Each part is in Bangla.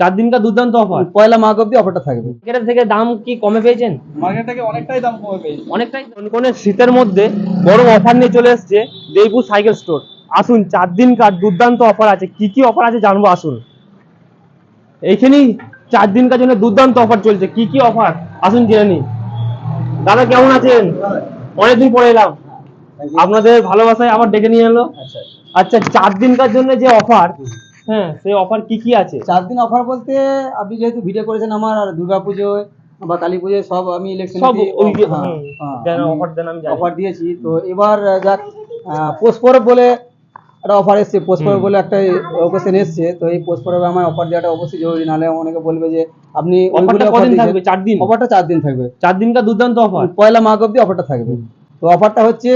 4 दिन का দুর্দান্ত অফার। পয়লা মাঘ অব্দি অফারটা থাকবে। মার্কেটের থেকে দাম কি কমে পেয়েছেন? মার্কেট থেকে অনেকটাই দাম কমে পেয়েছি। অনেকটাই। কোন শীতের মধ্যে বড় অফার নিয়ে চলে এসেছে দেবপুর সাইকেল স্টোর। আসুন 4 দিনকার দুর্দান্ত অফার আছে। কি কি অফার আছে জানবো, আসুন। এইখানেই 4 দিনকার জন্য দুর্দান্ত অফার চলছে। কি কি অফার আসুন জেনে নিই। দাদা কেমন আছেন? অনেকদিন পরে এলাম, আপনাদের ভালোবাসায় আবার ডেকে নিয়ে এলো। আচ্ছা 4 দিনকার জন্য যে অফার, হ্যাঁ সেই অফার কি কি আছে? 4 দিন অফার বলতে আপনি যেহেতু ভিডিও করেছেন আমার, আর দুর্গাপুজোয় বা কালী পুজোয় সব আমি ইলেকশন সব ওই অফার দেন, আমি জানি। অফার দিয়েছি। তো এবার যাক পোস্ট পরব বলে একটা অফার এসছে, পোস্ট পরব বলে একটা অকেশন এসছে। তো এই পোস্ট পরবে আমার অফার দেওয়াটা অবশ্যই জরুরি, নাহলে অনেকে বলবে যে আপনি অফারটা কতদিন থাকবে? 4 দিন। অফারটা 4 দিন থাকবে। 4 দিনকার দুর্দান্ত অফার, পয়লা মাঘ অব্দি অফারটা থাকবে। তো অফারটা হচ্ছে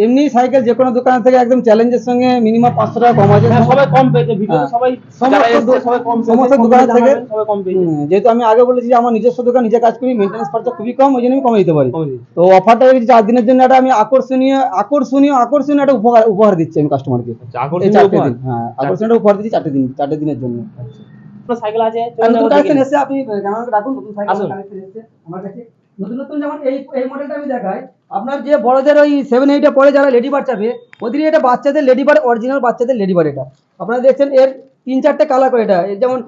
এমনি সাইকেল যে কোনো দোকান থেকে একদম চ্যালেঞ্জের সঙ্গে মিনিমাম 500 টাকা কম আছে। সবাই কম পেয়েছে, ভিডিওতে সবাই সবাই কম, সমস্ত দোকান থেকে সবাই কম পেয়েছে। যেহেতু আমি আগে বলেছি যে আমার নিজস্ব দোকান, নিজে কাজ করি, মেইনটেনেন্স খরচা খুবই কম, ওই জন্য আমি কমে দিতে পারি। তো অফারটা রেখেছি 4 দিনের জন্য। একটা আমি আকর্ষণীয় একটা উপহার দিচ্ছি আমি কাস্টমারকে। হ্যাঁ, আকর্ষণীয় উপহার দিচ্ছি 4 দিনের জন্য। সাইকেল আছে, নতুন কালেকশন এসেছে, আপনি ক্যামেরা রাখুন। নতুন সাইকেল কালেকশন এসেছে আমার কাছে। নতুন যেমন এই মডেলটা আমি দেখাই আপনার, যে বড়দের ওই 7-8 এ পড়ে যারা লেডি বার চাপে, ওদের এটা বাচ্চাদের লেডি বার, অরিজিনাল বাচ্চাদের লেডি বার। এটা আপনারা দেখছেন এর 3-4টে কালার করে। এটা যেমন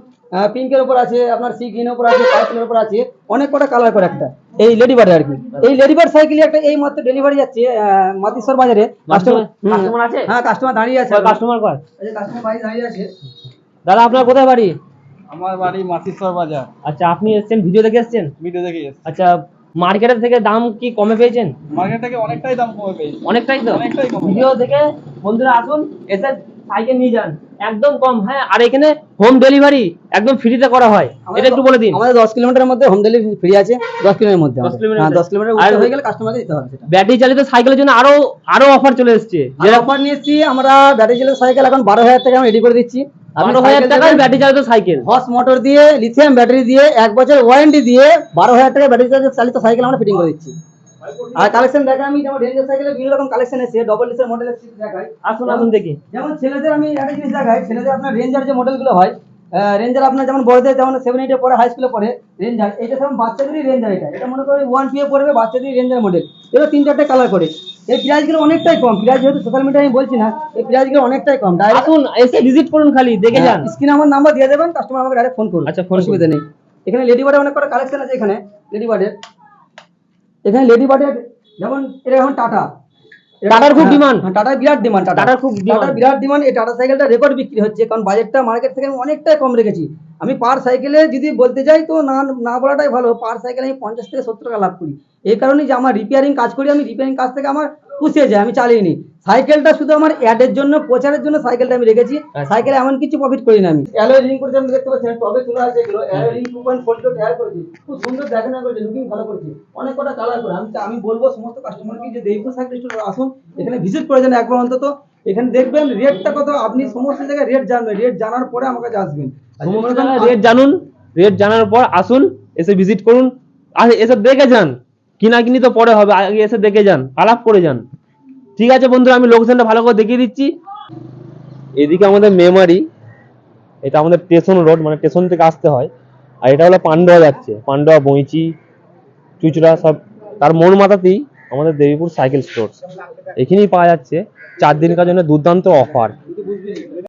পিঙ্কের উপর আছে, আপনার সি গ্রিনের উপর আছে, পার্পলের উপর আছে, অনেক কটা কালার করে একটা এই লেডি বারে আর কি। এই লেডি বার সাইকেল একটা এই মাত্র ডেলিভারি যাচ্ছে মাতিশ্বর বাজারে। কাস্টমার আছে? হ্যাঁ, কাস্টমার দাঁড়িয়ে আছে। কাস্টমার কয়? এই যে কাস্টমার বাইরে দাঁড়িয়ে আছে। দাদা আপনার কোথায় বাড়ি? আমার বাড়ি মাতিশ্বর বাজার। আচ্ছা, আপনি এসেছেন ভিডিও দেখে এসেছেন? ভিডিও দেখে এসেছি। আচ্ছা, মার্কেটের থেকে দাম কি কমে পেয়েছেন? মার্কেট থেকে অনেকটাই দাম কমে পেয়েছি। অনেকটাই তো। অনেকটাই কমে। ভিডিও দেখে বন্ধুরা আসুন, এসে সাইকেল নিয়ে যান, একদম কম। হ্যাঁ, আর এখানে হোম ডেলিভারি একদম ফ্রিতে করা হয়, এটা একটু বলে দিন। আমাদের 10 কিলোমিটারের মধ্যে হোম ডেলিভারি ফ্রি আছে। 10 কিলোমিটারের মধ্যে। 10 কিলোমিটার। হ্যাঁ, 10 কিলোমিটার উপরে হয়ে গেলে কাস্টমারকে দিতে হবে সেটা। ব্যাটারি চালিত সাইকেলের জন্য আরো অফার চলে এসেছে। যে অফার নিয়েছি আমরা, ব্যাটারি চালিত সাইকেল এখন 12,000 টাকা আমি রেডি করে দিচ্ছি। 12,000 টাকায় ব্যাটারি চালিত সাইকেল, হর্স মোটর দিয়ে, লিথিয়াম ব্যাটারি দিয়ে, 1 বছর ওয়ারেন্টি দিয়ে 12,000 টাকা ব্যাটারি চালিত সাইকেল আমরা ফিটিং করে দিচ্ছি। আর কালেকশন দেখা আমি, যেমন রেঞ্জার সাইকেলে বিভিন্ন রকম কালেকশন এসেছে, ডবল ডিসের মডেলের সিট দেখাই। আসুন দেখি। যেমন ছেলেদের আমি একটা জিনিস দেখাই, ছেলেদের আপনার রেঞ্জার যে মডেলগুলো হয়, রেঞ্জার আপনার যেমন বড়দের যেমন 7-8 এ পড়ে, হাই স্কুলে পড়ে রেঞ্জার, এটা যেমন বাচ্চাদেরই রেঞ্জার। এটা মনে করি 1 এ পড়বে, বাচ্চাদেরই রেঞ্জার মডেল। এটা 3-4টে কালার করে। এই প্রাইসগুলো অনেকটাই কম। প্রাইস যেহেতু সোশ্যাল মিডিয়ায় আমি বলছি না, এই প্রাইসগুলো অনেকটাই কম। আসুন এসে ভিজিট করুন, খালি দেখে যান। স্ক্রিনে আমার নাম্বার দিয়ে দেবেন, কাস্টমার আমাকে ডাইরেক্ট ফোন করুন। আচ্ছা, ফোন অসুবিধা নেই। এখানে লেডি বার্ডের অনেক কটা কালেকশন আছে। এখানে লেডি বার্ডের যেমন এটা এখন টাটার খুব ডিমান্ড। টাটার বিরাট ডিমান্ড। টাটার বিরাট ডিমান্ড। এই টাটা সাইকেলটা রেকর্ড বিক্রি হচ্ছে, কারণ বাজেটটা মার্কেট থেকে আমি অনেকটাই কম রেখেছি। আমি পার সাইকেলে যদি বলতে যাই তো না বলাটাই ভালো, পার সাইকেলে আমি 50 থেকে 70 টাকা লাভ করি। এই কারণেই যে আমার রিপেয়ারিং কাজ করি, আমি রিপেয়ারিং কাজ থেকে আমার পুষিয়ে যায়, আমি চালিয়ে নিই। সাইকেলটা শুধু আমার অ্যাডের জন্য, প্রচারের জন্য সাইকেলটা আমি রেখেছি। সাইকেলে এমন কিছু প্রফিট করি না আমি। অ্যালয় রিং করে যেমন দেখতে পাচ্ছেন, টবে তোলা আছে এগুলো। অ্যালয় রিং 2.4 টায়ার করেছি, খুব সুন্দর দেখানো করেছে, লুকিং ভালো করেছি, অনেক কটা কালার করে। আমি বলবো সমস্ত কাস্টমারকে যে দেবপুর সাইকেল স্টোরে আসুন, এখানে ভিজিট করে যান একবার অন্তত। এখানে দেখবেন রেটটা কত, আপনি সমস্ত জায়গায় রেট জানবেন, রেট জানার পরে আমার কাছে আসবেন। রেট জানুন, রেট জানার পর আসুন, এসে ভিজিট করুন, আর এসে দেখে যান। কিনি তো পরে হবে, আগে এসে দেখে যান, আলাপ করে যান। ঠিক আছে বন্ধুরা, আমি লোকেশনটা ভালো করে দেখিয়ে দিচ্ছি। এদিকে আমাদের মেমারি, এটা আমাদের স্টেশন রোড, মানে স্টেশন থেকে আসতে হয়। আর এটা হলো পান্ডুয়া যাচ্ছে, পান্ডুয়া, বইচি, চুচড়া, সব তার মোড় মাথাতেই আমাদের দেবীপুর সাইকেল স্টোর। এখানেই পাওয়া যাচ্ছে 4 দিনকার জন্য দুর্দান্ত অফার।